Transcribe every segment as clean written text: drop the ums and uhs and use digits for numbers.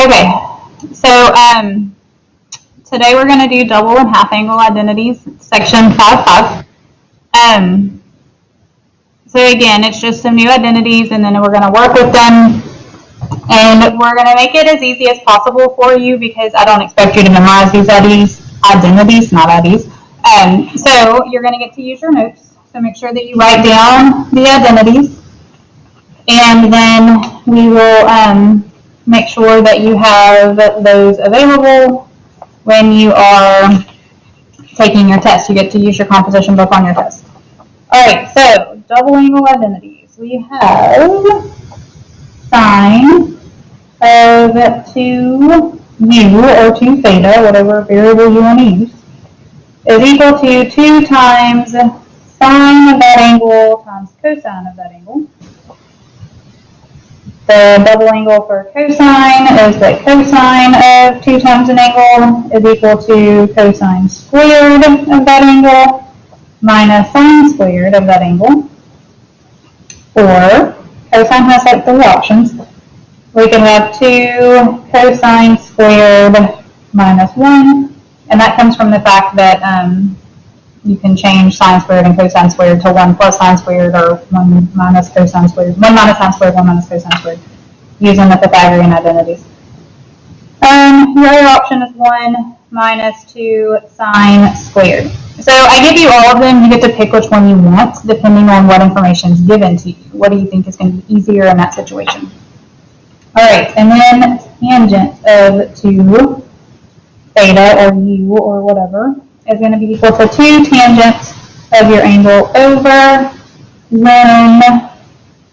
Okay, so today we're going to do double and half angle identities, section 5.5. So again, it's just some new identities, and then we're going to work with them, and we're going to make it as easy as possible for you because I don't expect you to memorize these identities, not IDs. So you're going to get to use your notes, so make sure that you write down the identities, and then we will make sure that you have those available when you are taking your test. You get to use your composition book on your test. All right, so double angle identities. We have sine of 2u or 2 theta, whatever variable you want to use, is equal to 2 times sine of that angle times cosine of that angle. The double angle for cosine is that cosine of 2 times an angle is equal to cosine squared of that angle minus sine squared of that angle. Or cosine has like 3 options. We can have 2 cosine squared minus 1, and that comes from the fact that you can change sine squared and cosine squared to 1 plus sine squared or 1 minus cosine squared, 1 minus sine squared, 1 minus cosine squared, using the Pythagorean identities. Your other option is 1 minus 2 sine squared. So I give you all of them. You get to pick which one you want, depending on what information is given to you. What do you think is going to be easier in that situation? All right, and then tangent of 2 theta or u or whatever is going to be equal to 2 tangents of your angle over 1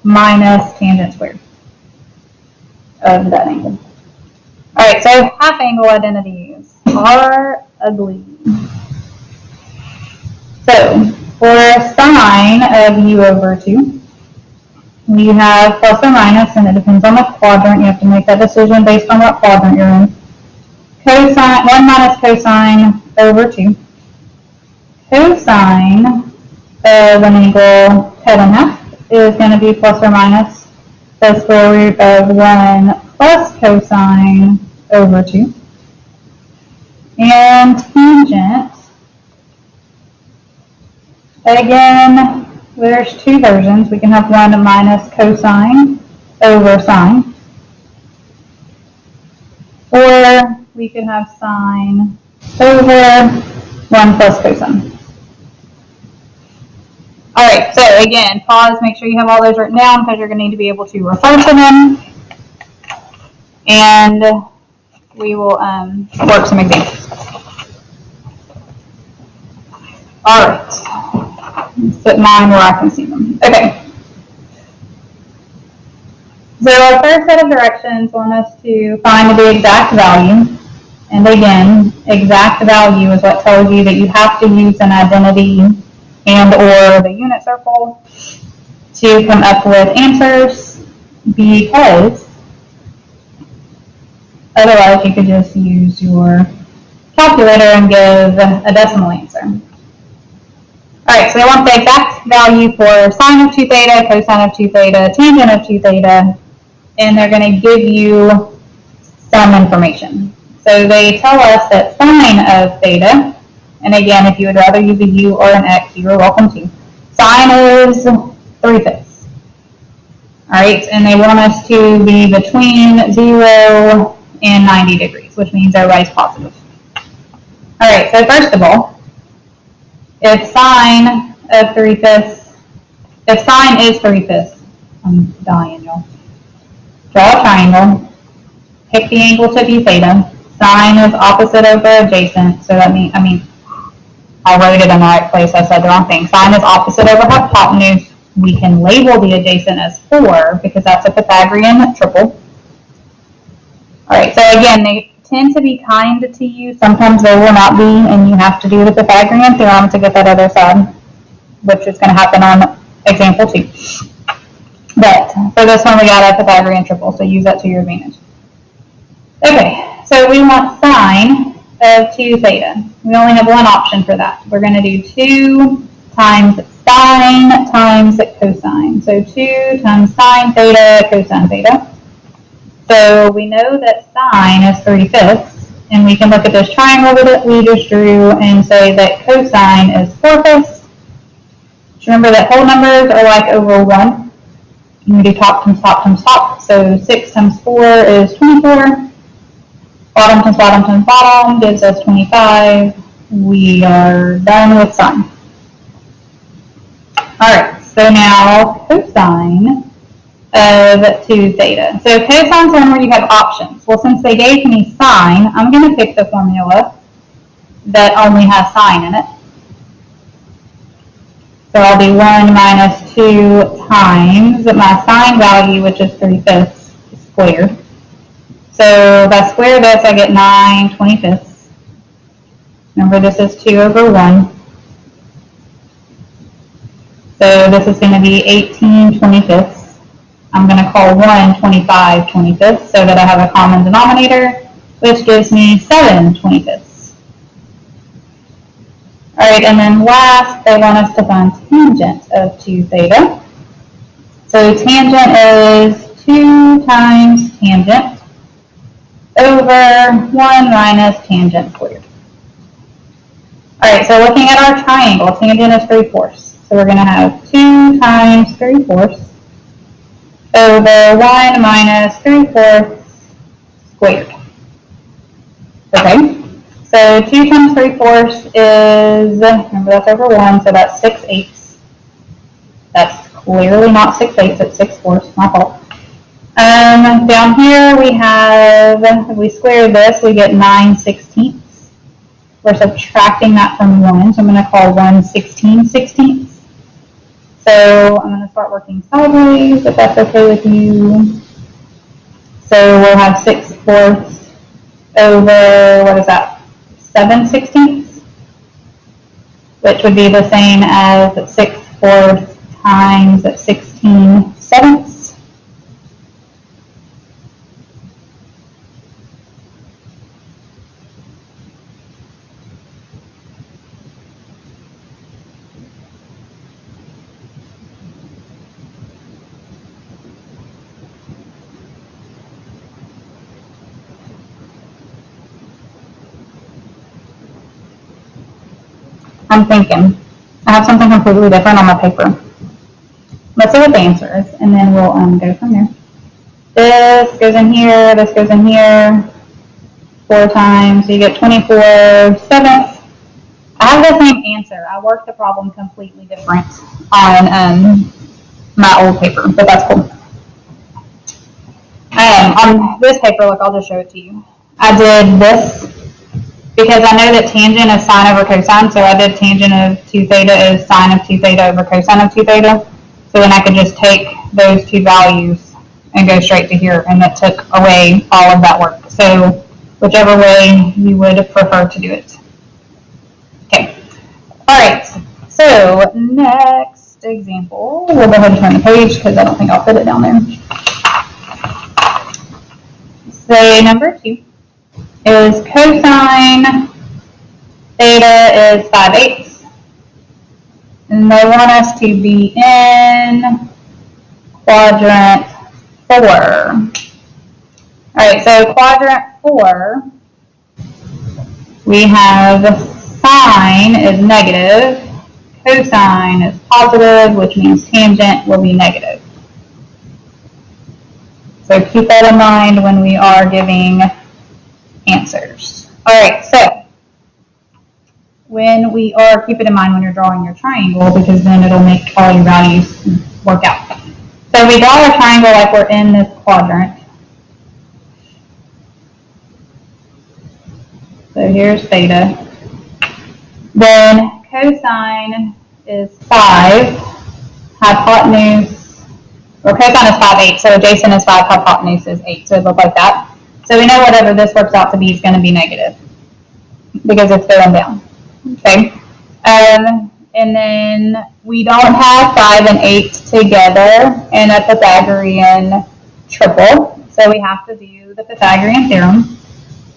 minus tangent squared of that angle. All right, so half angle identities are ugly. So for sine of u over 2, we have plus or minus, and it depends on what quadrant. You have to make that decision based on what quadrant you're in. Cosine, 1 minus cosine over 2. Cosine of an angle cut in half is going to be plus or minus the square root of 1 plus cosine over 2. And tangent, again, there's 2 versions. We can have 1 minus cosine over sine, or we could have sine over 1 plus cosine. All right, so again, pause, make sure you have all those written down because you're going to need to be able to refer to them, and we will work some examples. All right, let's put mine where I can see them. Okay. So our first set of directions want us to find the exact value. And again, exact value is what tells you that you have to use an identity and or the unit circle to come up with answers, because otherwise you could just use your calculator and give a decimal answer. Alright, so they want the exact value for sine of 2 theta, cosine of 2 theta, tangent of 2 theta, and they're going to give you some information. So they tell us that sine of theta, and again, if you would rather use a u or an x, you are welcome to. Sine is 3/5. Alright, and they want us to be between 0 and 90 degrees, which means everybody's positive. Alright, so first of all, if sine of 3/5, if sine is 3/5, I'm dying, y'all. Draw a triangle, pick the angle to be theta. Sine is opposite over adjacent, so that means, I wrote it in the right place, I said the wrong thing. Sine is opposite over hypotenuse. We can label the adjacent as 4 because that's a Pythagorean triple. Alright, so again, they tend to be kind to you. Sometimes they will not be, and you have to do the Pythagorean theorem to get that other side, which is going to happen on example 2. But for this one, we got a Pythagorean triple, so use that to your advantage. Okay, so we want sine of 2 theta. We only have one option for that. We're going to do 2 times sine times cosine. So 2 times sine theta cosine theta. So we know that sine is 3/5, and we can look at this triangle that we just drew and say that cosine is 4/5. Remember that whole numbers are like over 1. You do top times top times top. So 6 times 4 is 24. Bottom times bottom times bottom gives us 25. We are done with sine. Alright, so now cosine of 2 theta. So cosine is one where you have options. Well, since they gave me sine, I'm going to pick the formula that only has sine in it. So I'll do 1 minus 2 times my sine value, which is 3/5 squared. So if I square this, I get 9/25. Remember, this is 2 over 1. So this is going to be 18/25. I'm going to call 1 25/25 so that I have a common denominator, which gives me 7/25. Alright, and then last, they want us to find tangent of 2 theta. So tangent is 2 times tangent over 1 minus tangent squared. Alright, so looking at our triangle, tangent is 3/4. So we're going to have 2 times 3/4 over 1 minus 3/4 squared. Okay? So 2 times 3/4 is, remember that's over 1, so that's 6/8. That's clearly not 6/8, it's 6/4, my fault. Down here we have, if we square this, we get 9/16. We're subtracting that from 1, so I'm going to call 1 16/16. So I'm going to start working sideways, if that's okay with you. So we'll have 6/4 over, what is that? 7/16, which would be the same as 6/4 times 16/7. I'm thinking. I have something completely different on my paper. Let's see what the answer is, and then we'll go from there. This goes in here, this goes in here, 4 times, so you get 24/7. I have the same answer. I worked the problem completely different on my old paper, but that's cool. On this paper, look, I'll just show it to you. I did this because I know that tangent is sine over cosine, so I did tangent of 2 theta is sine of 2 theta over cosine of 2 theta. So then I could just take those 2 values and go straight to here, and that took away all of that work. So whichever way you would prefer to do it. Okay. All right. So next example, we'll go ahead and turn the page because I don't think I'll fit it down there. Say number 2 is cosine theta is 5/8. And they want us to be in quadrant 4. Alright, so quadrant 4, we have sine is negative, cosine is positive, which means tangent will be negative. So keep that in mind when we are giving answers. Alright, so when we are, keep it in mind when you're drawing your triangle, because then it'll make all your values work out. So we draw a triangle like we're in this quadrant. So here's theta. Then cosine is 5, hypotenuse, or cosine is 5/8, so adjacent is 5, hypotenuse is 8, so it looks like that. So we know whatever this works out to be is going to be negative, because it's going down. Okay, and then we don't have 5 and 8 together in a Pythagorean triple, so we have to do the Pythagorean theorem.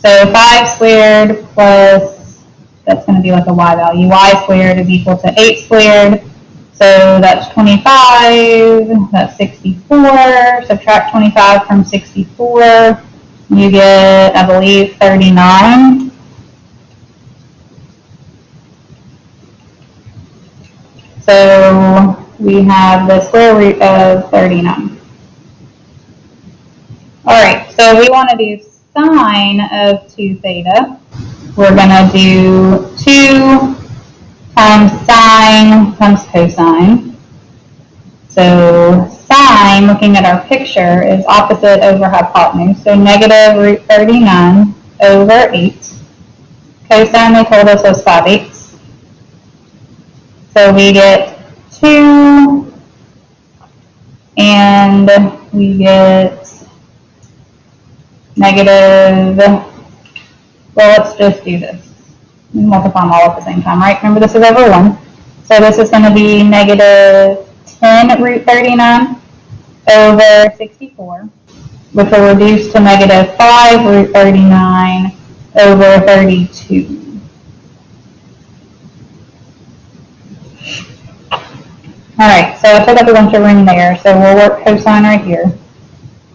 So 5 squared plus, that's going to be like a y value, y squared is equal to 8 squared So that's 25, that's 64, subtract 25 from 64, you get, I believe, 39. So we have the square root of 39. Alright, so we want to do sine of 2 theta. We're going to do 2 times sine times cosine. So sine, looking at our picture, is opposite over hypotenuse. So negative root 39 over 8. Cosine, they told us, was 5/8. So we get 2, and we get negative, well, let's just do this. Multiply them all at the same time, right? Remember, this is over 1. So this is going to be negative 10 root 39 over 64, which will reduce to negative 5 root 39 over 32. Alright, so I took up a bunch of room there, so we'll work cosine right here.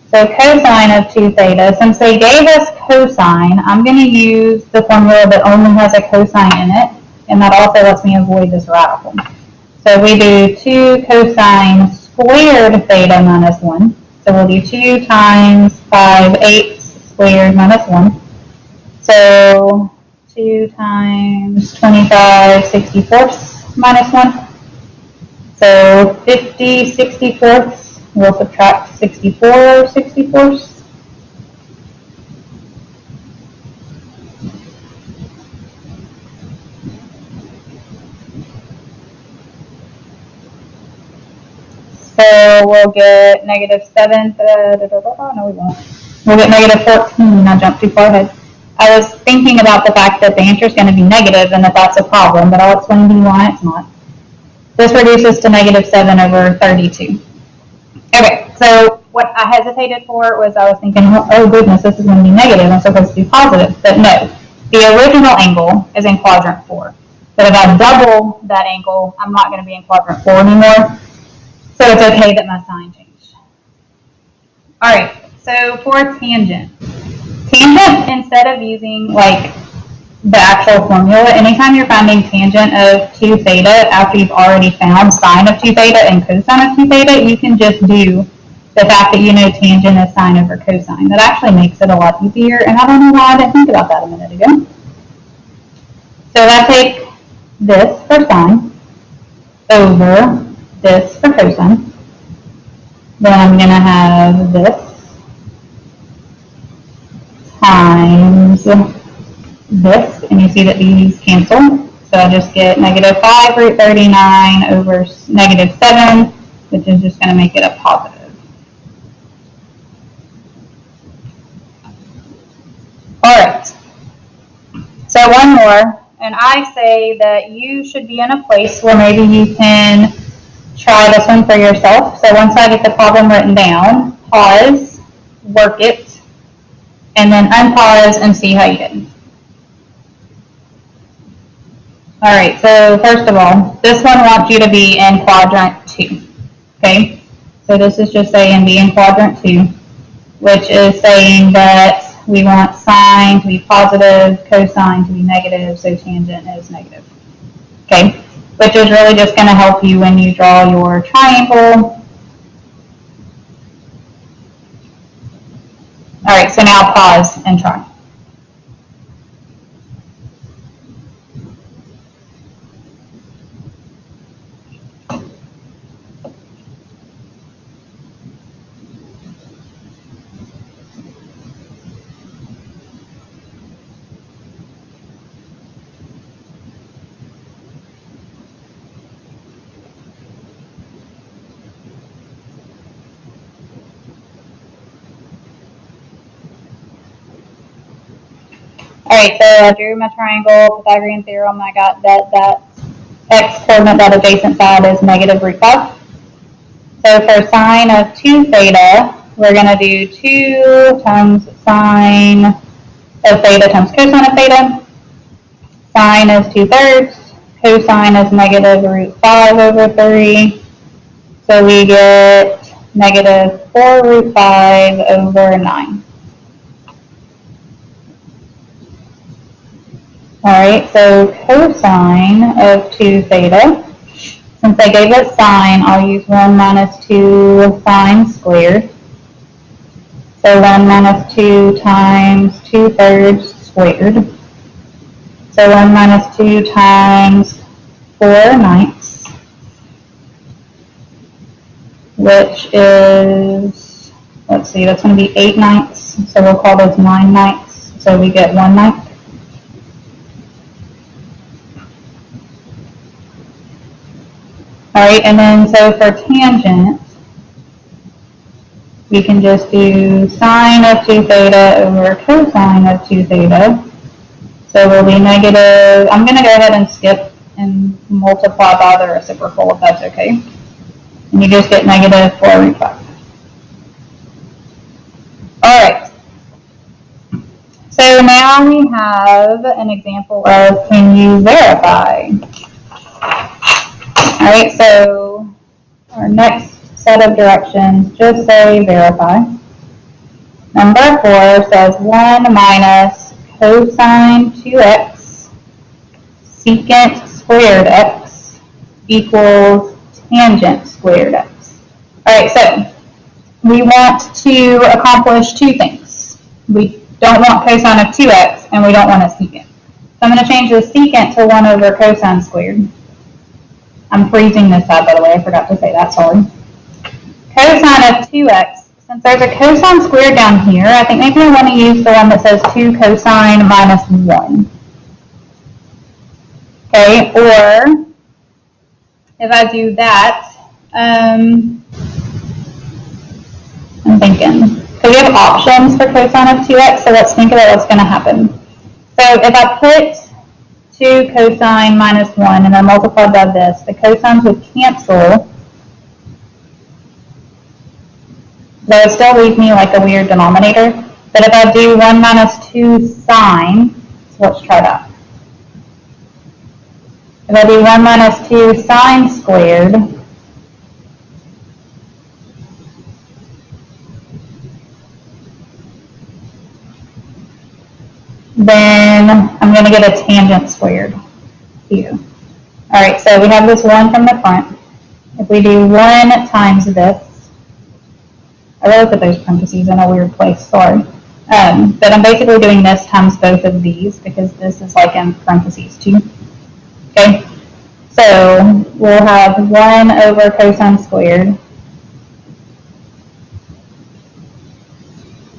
So cosine of 2 theta, since they gave us cosine, I'm going to use the formula that only has a cosine in it, and that also lets me avoid this radical. So we do 2 cosine squared theta minus 1. So we'll do 2 times 5/8 squared minus 1. So 2 times 25 64ths minus 1. So 50 64ths. We'll subtract 64 64ths. So we'll get negative 7, no we won't. We'll get negative 14, I jumped too far ahead. I was thinking about the fact that the answer is going to be negative and that that's a problem, but I'll explain to you why it's not. This reduces to negative 7 over 32. Okay, so what I hesitated for was I was thinking, oh goodness, this is going to be negative, I'm supposed to be positive, but no. The original angle is in quadrant 4. But if I double that angle, I'm not going to be in quadrant 4 anymore. So it's okay that my sign changed. Alright, so for tangent. Tangent, instead of using like the actual formula, anytime you're finding tangent of 2 theta after you've already found sine of 2 theta and cosine of 2 theta, you can just do the fact that you know tangent is sine over cosine. That actually makes it a lot easier, and I don't know why I didn't think about that a minute ago. So if I take this for sine over this for cosine, then I'm going to have this times this, and you see that these cancel. So I just get negative 5 root 39 over negative 7, which is just going to make it a positive. Alright, so one more, and I say that you should be in a place where maybe you can try this one for yourself. So once I get the problem written down, pause, work it, and then unpause and see how you did. Alright, so first of all, this one wants you to be in quadrant 2. Okay, so this is just saying be in quadrant 2, which is saying that we want sine to be positive, cosine to be negative, so tangent is negative. Okay, which is really just going to help you when you draw your triangle. Alright, so now pause and try. Alright, so I drew my triangle, Pythagorean theorem, I got that x coordinate, that adjacent side is negative root 5. So for sine of 2 theta, we're going to do 2 times sine of theta times cosine of theta. Sine is 2/3, cosine is negative root 5 over 3. So we get negative 4 root 5 over 9. Alright, so cosine of 2 theta. Since I gave it sine, I'll use 1 minus 2 sine squared. So 1 minus 2 times 2/3 squared. So 1 minus 2 times 4/9, which is, let's see, that's going to be 8/9. So we'll call those 9/9. So we get 1/9. Alright, and then so for tangent, we can just do sine of 2 theta over cosine of 2 theta. So we'll be negative, I'm going to go ahead and skip and multiply by the reciprocal if that's okay. And you just get negative 4 root 5. Alright. So now we have an example of can you verify? Alright, so our next set of directions just say verify. Number 4 says 1 minus cosine 2x secant squared x equals tangent squared x. Alright, so we want to accomplish two things. We don't want cosine of 2x and we don't want a secant. So I'm going to change the secant to 1 over cosine squared. I'm freezing this up, by the way, I forgot to say that, sorry. Cosine of 2x, since there's a cosine squared down here, I think maybe I want to use the one that says 2 cosine minus 1. Okay, or if I do that, I'm thinking, because we have options for cosine of 2x, so let's think about what's going to happen. So if I put 2 cosine minus 1 and then multiply by this, the cosines would cancel. That would still leave me like a weird denominator. But if I do 1 minus 2 sine, so let's try that. If I do 1 minus 2 sine squared, then I'm going to get a tangent squared here. Alright, so we have this 1 from the front. If we do 1 times this, I really put those parentheses in a weird place, sorry. But I'm basically doing this times both of these because this is like in parentheses too. Okay, so we'll have 1 over cosine squared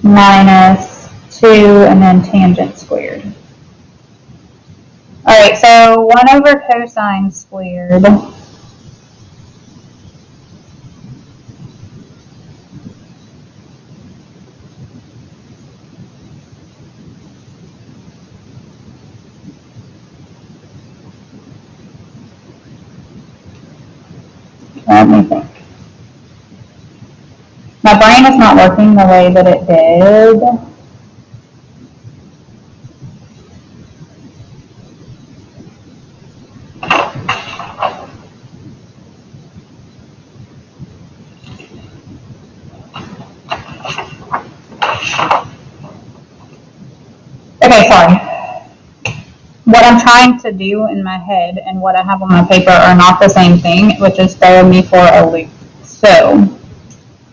minus 2 and then tangent squared. Alright, so 1 over cosine squared let me think. My brain is not working the way that it did. Okay, sorry. What I'm trying to do in my head and what I have on my paper are not the same thing, which is throwing me for a loop. So,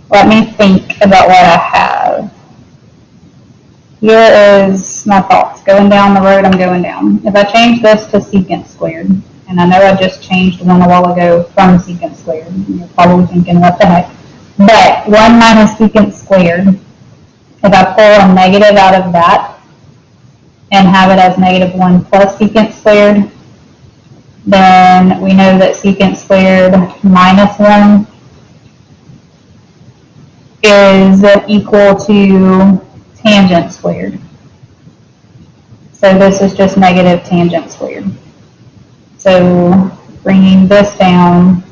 let me think about what I have. Here is my thoughts. Going down the road I'm going down. If I change this to secant squared, and I know I just changed one a while ago from secant squared, you're probably thinking, what the heck? But 1 minus secant squared, if I pull a negative out of that, and have it as negative 1 plus secant squared, then we know that secant squared minus 1 is equal to tangent squared. So this is just negative tangent squared. So bringing this down,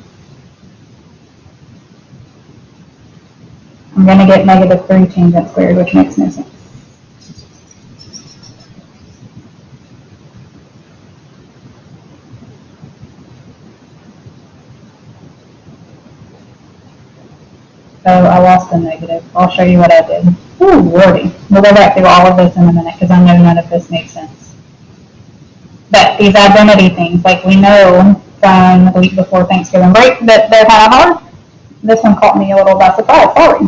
I'm going to get negative 3 tangent squared, which makes no sense. Oh, I lost the negative. I'll show you what I did. Ooh, lordy. We'll go back through all of this in a minute because I know none of this makes sense. But these identity things, like we know from the week before Thanksgiving break that they're kind of hard. This one caught me a little by surprise. Sorry.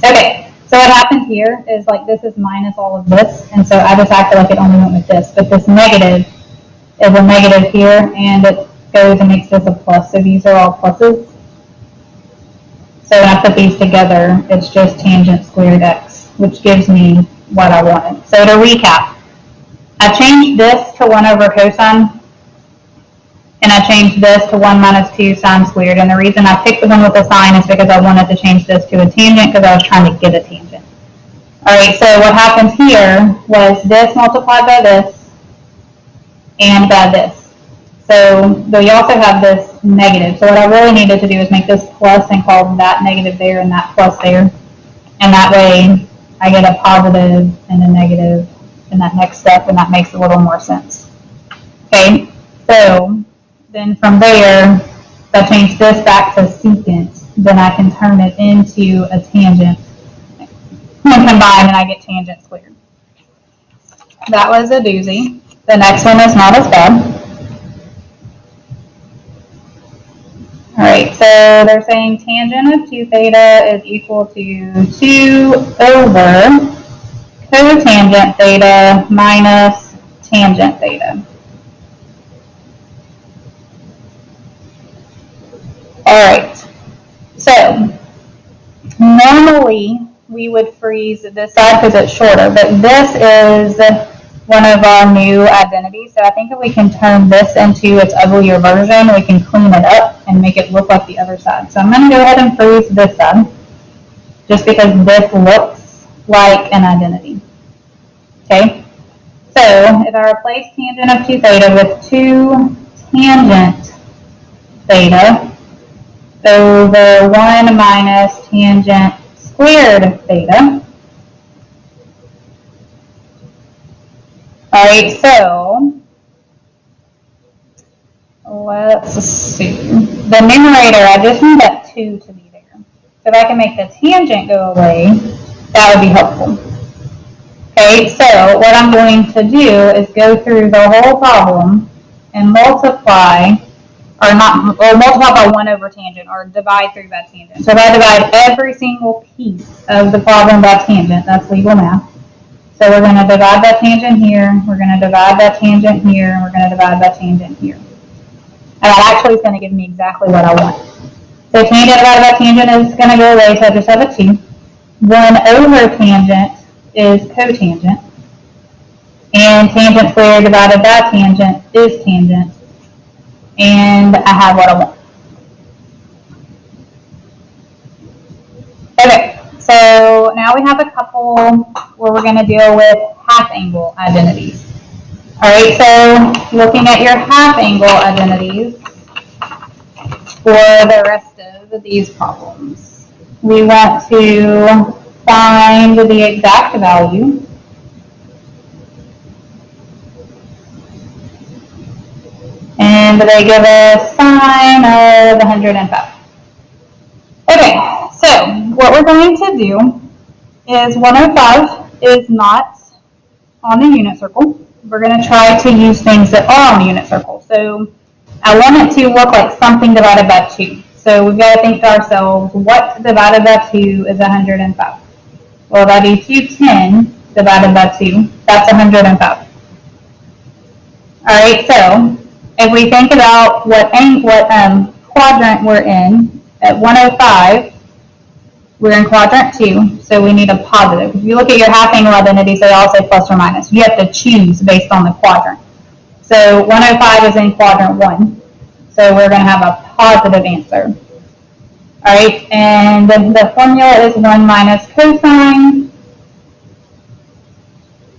Okay, so what happened here is like this is minus all of this, and so I just acted like it only went with this. But this negative is a negative here, and it goes and makes this a plus. So these are all pluses. So when I put these together, it's just tangent squared x, which gives me what I wanted. So to recap, I changed this to 1 over cosine, and I changed this to 1 minus 2 sine squared. And the reason I picked the one with the sine is because I wanted to change this to a tangent because I was trying to get a tangent. All right, so what happened here was this multiplied by this and by this. So we also have this negative. So what I really needed to do is make this plus and call that negative there and that plus there. And that way I get a positive and a negative in that next step, and that makes a little more sense. Okay, so then from there, if I change this back to secant, then I can turn it into a tangent and combine, and I get tangent squared. That was a doozy. The next one is not as bad. All right, so they're saying tangent of 2 theta is equal to 2 over cotangent theta minus tangent theta. All right, so normally we would freeze this side because it's shorter, but this is one of our new identities. So I think if we can turn this into its uglier version, we can clean it up and make it look like the other side. So I'm going to go ahead and freeze this side just because this looks like an identity. Okay, so if I replace tangent of 2 theta with 2 tangent theta over 1 minus tangent squared theta. All right, so let's see. The numerator, I just need that 2 to be there. So if I can make the tangent go away, that would be helpful. Okay, so what I'm going to do is go through the whole problem and multiply by 1 over tangent, or divide through by tangent. So if I divide every single piece of the problem by tangent, that's legal math. So we're going to divide by tangent here, we're going to divide by tangent here, and we're going to divide by tangent here. And that actually is going to give me exactly what I want. So tangent divided by tangent is going to go away, so I just have a 2. 1 over tangent is cotangent. And tangent squared divided by tangent is tangent. And I have what I want. Okay, so now we have a couple where we're going to deal with half angle identities. All right, so looking at your half angle identities for the rest of these problems, we want to find the exact value and they give us sine of 105. Okay, so what we're going to do is 105 is not on the unit circle. We're going to try to use things that are on the unit circle. So I want it to look like something divided by 2. So we've got to think to ourselves, what divided by 2 is 105? Well, if I do 210 divided by 2, that's 105. All right, so if we think about what quadrant we're in, at 105, we're in quadrant 2, so we need a positive. If you look at your half angle identities, they all say plus or minus. You have to choose based on the quadrant. So 105 is in quadrant 1, so we're going to have a positive answer. All right, and the formula is 1 minus cosine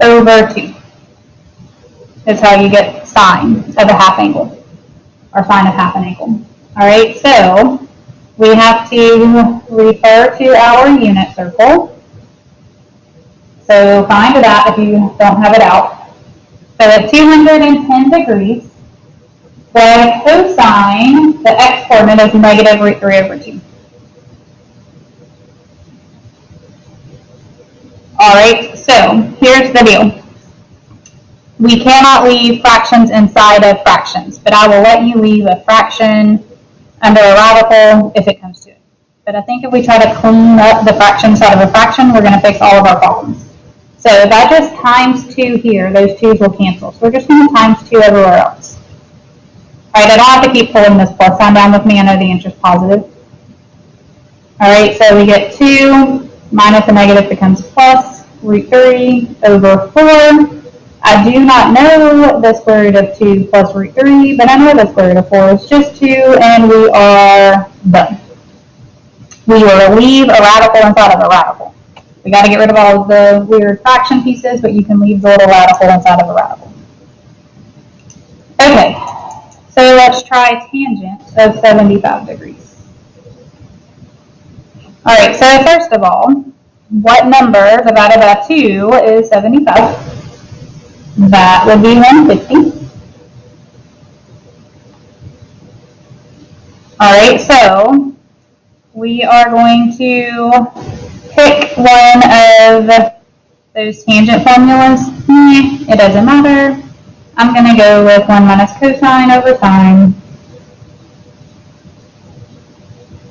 over 2. That's how you get sine of a half angle, or sine of half an angle. All right, so we have to refer to our unit circle. So find that if you don't have it out. So at 210 degrees, the cosine, the x coordinate is negative root 3 over 2. All right, so here's the deal. We cannot leave fractions inside of fractions, but I will let you leave a fraction under a radical if it comes to it. But I think if we try to clean up the fraction side of a fraction, we're going to fix all of our problems. So if I just times 2 here, those 2's will cancel. So we're just going to times 2 everywhere else. All right, I don't have to keep pulling this plus sign down with me. I know the answer is positive. All right, so we get 2 minus a negative becomes plus root 3 over 4. I do not know the square root of 2 plus root 3, but I know the square root of 4 is just 2, and we are done. We will leave a radical inside of a radical. We got to get rid of all of the weird fraction pieces, but you can leave the little radical inside of a radical. Okay, so let's try tangent of 75 degrees. All right, so first of all, what number divided by 2 is 75? That would be 150. All right, so we are going to pick one of those tangent formulas. It doesn't matter. I'm going to go with 1 minus cosine over sine.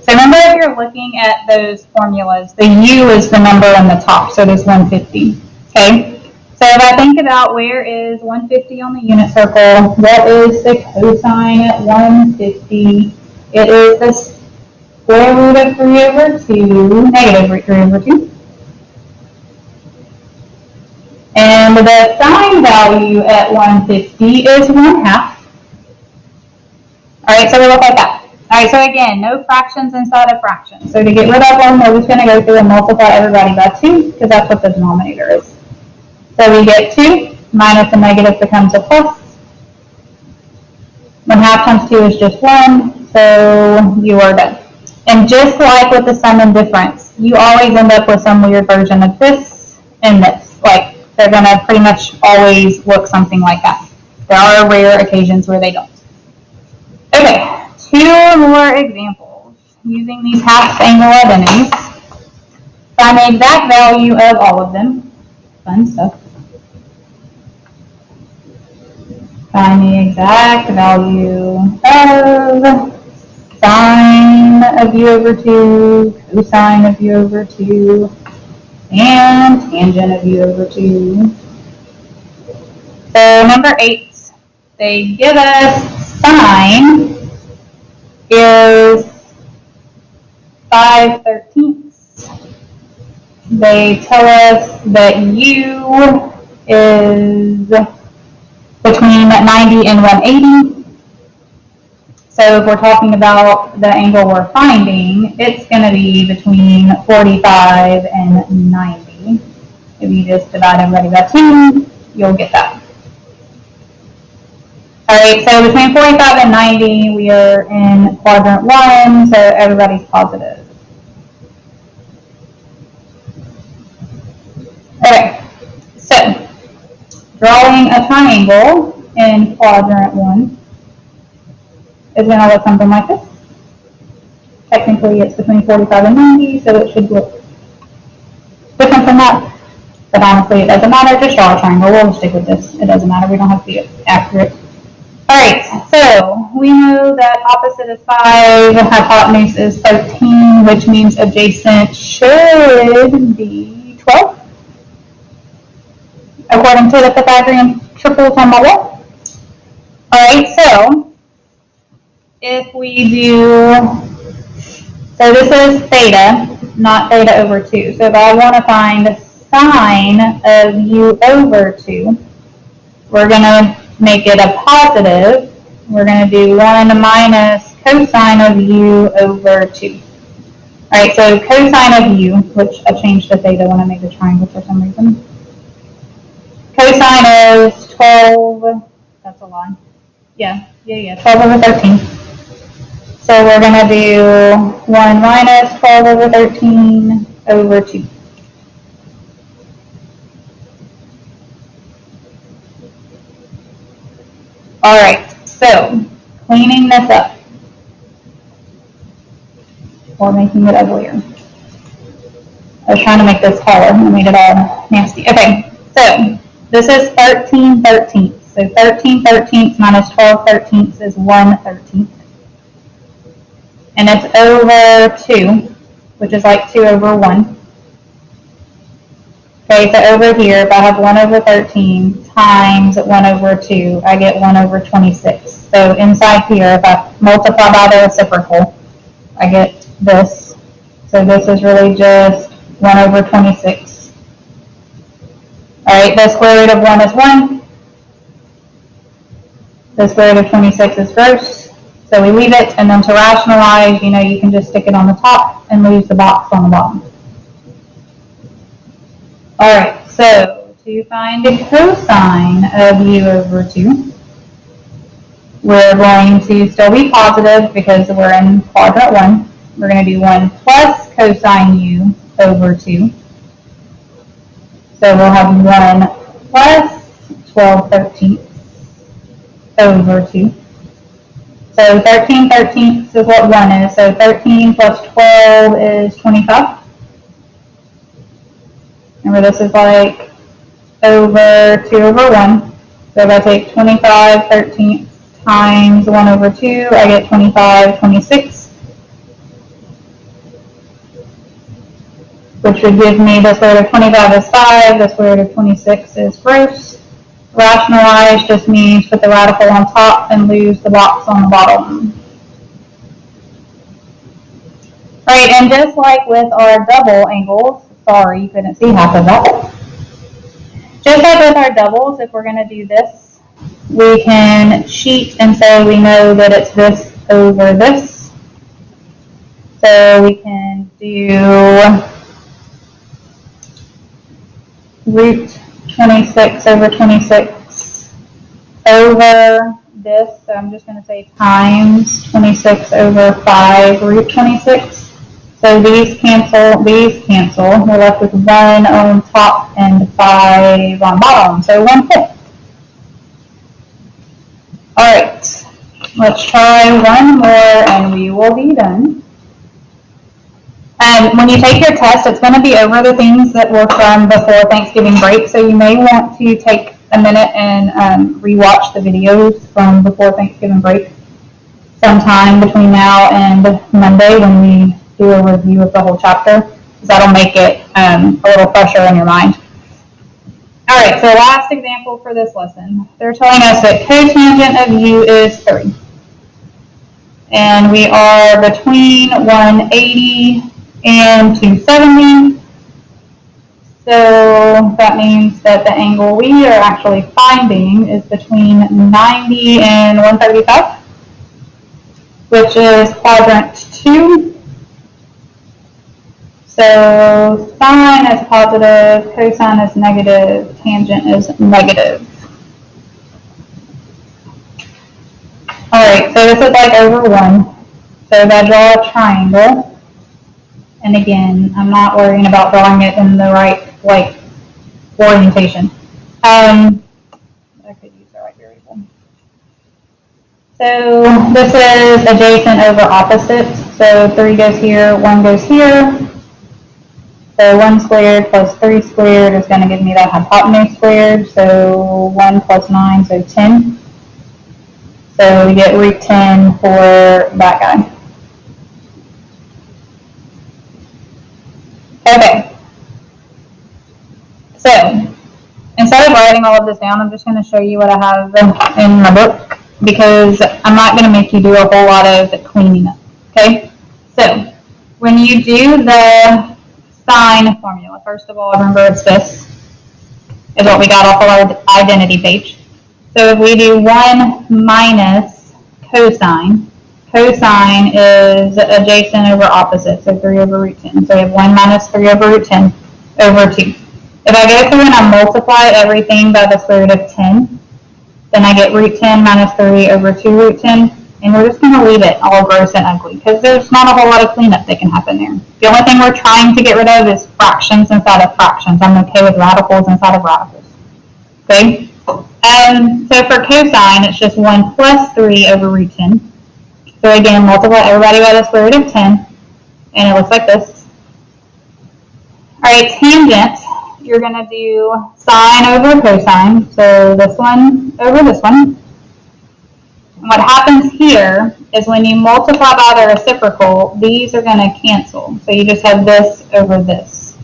So remember, if you're looking at those formulas, the u is the number on the top, so it is 150. Okay? So if I think about where is 150 on the unit circle, what is the cosine at 150? It is the square root of 3 over 2, negative root 3 over 2. And the sine value at 150 is 1/2. All right, so we look like that. All right, so again, no fractions inside of fractions. So to get rid of them, we're just going to go through and multiply everybody by 2, because that's what the denominator is. So we get 2 minus a negative becomes a plus. 1/2 times 2 is just 1, so you are done. And just like with the sum and difference, you always end up with some weird version of this and this. Like, they're going to pretty much always look something like that. There are rare occasions where they don't. Okay, 2 more examples using these half-angle identities. Find the exact value of all of them. Fun stuff. Find the exact value of sine of u over 2, cosine of u over 2, and tangent of u over 2. So number 8, they give us sine is 5/13. They tell us that u is between 90 and 180. So if we're talking about the angle we're finding, it's going to be between 45 and 90. If you just divide everybody by 2, you'll get that. All right, so between 45 and 90, we are in quadrant 1, so everybody's positive. Okay, so drawing a triangle in quadrant 1 is going to look something like this. Technically, it's between 45 and 90, so it should look different from that. But honestly, it doesn't matter. Just draw a triangle. We'll stick with this. It doesn't matter. We don't have to be accurate. All right, so we know that opposite is 5, hypotenuse is 13, which means adjacent should be 12, according to the Pythagorean triples on my wall. All right, so if we do, so this is theta, not theta over 2. So if I want to find sine of u over 2, we're going to make it a positive. We're going to do 1 minus cosine of u over 2. All right, so cosine of u, which I changed to theta when I made the triangle for some reason. Cosine is 12, that's a lie. Yeah, 12 over 13. So we're going to do 1 minus 12 over 13 over 2. All right, so cleaning this up or making it uglier. I was trying to make this taller and I made it all nasty. Okay, so this is 13 thirteenths. So 13 thirteenths minus 12 thirteenths is 1 13th. And it's over 2, which is like 2 over 1. Okay, so over here, if I have 1 over 13 times 1 over 2, I get 1 over 26. So inside here, if I multiply by the reciprocal, I get this. So this is really just 1 over 26. All right, the square root of 1 is 1. The square root of 26 is gross. So we leave it, and then to rationalize, you can just stick it on the top and lose the box on the bottom. All right, so to find the cosine of u over 2, we're going to still be positive because we're in quadrant 1. We're going to do 1 plus cosine u over 2. So we'll have 1 plus 12 thirteenths over 2. So 13 thirteenths is what 1 is. So 13 plus 12 is 25. Remember, this is like over 2 over 1. So if I take 25 thirteenths times 1 over 2, I get 25 26. Which would give me the square root of 25 is 5, the square root of 26 is gross. Rationalize just means put the radical on top and lose the box on the bottom. Alright, and just like with our double angles, sorry you couldn't see half of that. Just like with our doubles, if we're going to do this, we can cheat and say we know that it's this over this. So we can do root 26 over 26 over this. So I'm just going to say times 26 over 5 root 26. So these cancel, we're left with 1 on top and 5 on bottom, so 1/5. Alright, let's try one more and we will be done. When you take your test, it's going to be over the things that were from before Thanksgiving break, so you may want to take a minute and rewatch the videos from before Thanksgiving break sometime between now and Monday when we do a review of the whole chapter, because that'll make it a little fresher in your mind. Alright, so last example for this lesson. They're telling us that cotangent of u is 3. And we are between 180 and 270. So that means that the angle we are actually finding is between 90 and 135, which is quadrant 2. So sine is positive, cosine is negative, tangent is negative. Alright, so this is like over 1. So if I draw a triangle, and again, I'm not worrying about drawing it in the right orientation. I could use the right variable. So this is adjacent over opposite. So 3 goes here, 1 goes here. So 1 squared plus 3 squared is going to give me that hypotenuse squared. So 1 plus 9, so 10. So we get root 10 for that guy. Okay. So instead of writing all of this down, I'm just going to show you what I have in my book, because I'm not going to make you do a whole lot of cleaning up. Okay? So when you do the sine formula, first of all, remember it's this is what we got off of our identity page. So if we do 1 minus cosine, cosine is adjacent over opposite, so 3 over root 10. So we have 1 minus 3 over root 10 over 2. If I go through and I multiply everything by the square root of 10, then I get root 10 minus 3 over 2 root 10. And we're just going to leave it all gross and ugly, because there's not a whole lot of cleanup that can happen there. The only thing we're trying to get rid of is fractions inside of fractions. I'm okay with radicals inside of radicals. Okay? So for cosine, it's just 1 plus 3 over root 10. So again, multiply everybody by the square root of 10, and it looks like this. All right, tangent, you're going to do sine over cosine, so this one over this one. And what happens here is when you multiply by the reciprocal, these are going to cancel. So you just have this over this.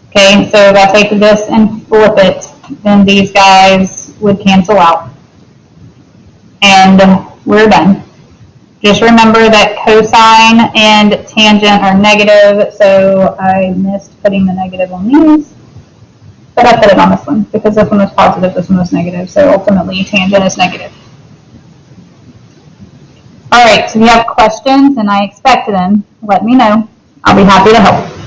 Okay, so if I take this and flip it, then these guys would cancel out. And we're done. Just remember that cosine and tangent are negative, so I missed putting the negative on these. But I put it on this one because this one was positive, this one was negative. So ultimately, tangent is negative. All right, so if you have questions, and I expect them, let me know. I'll be happy to help.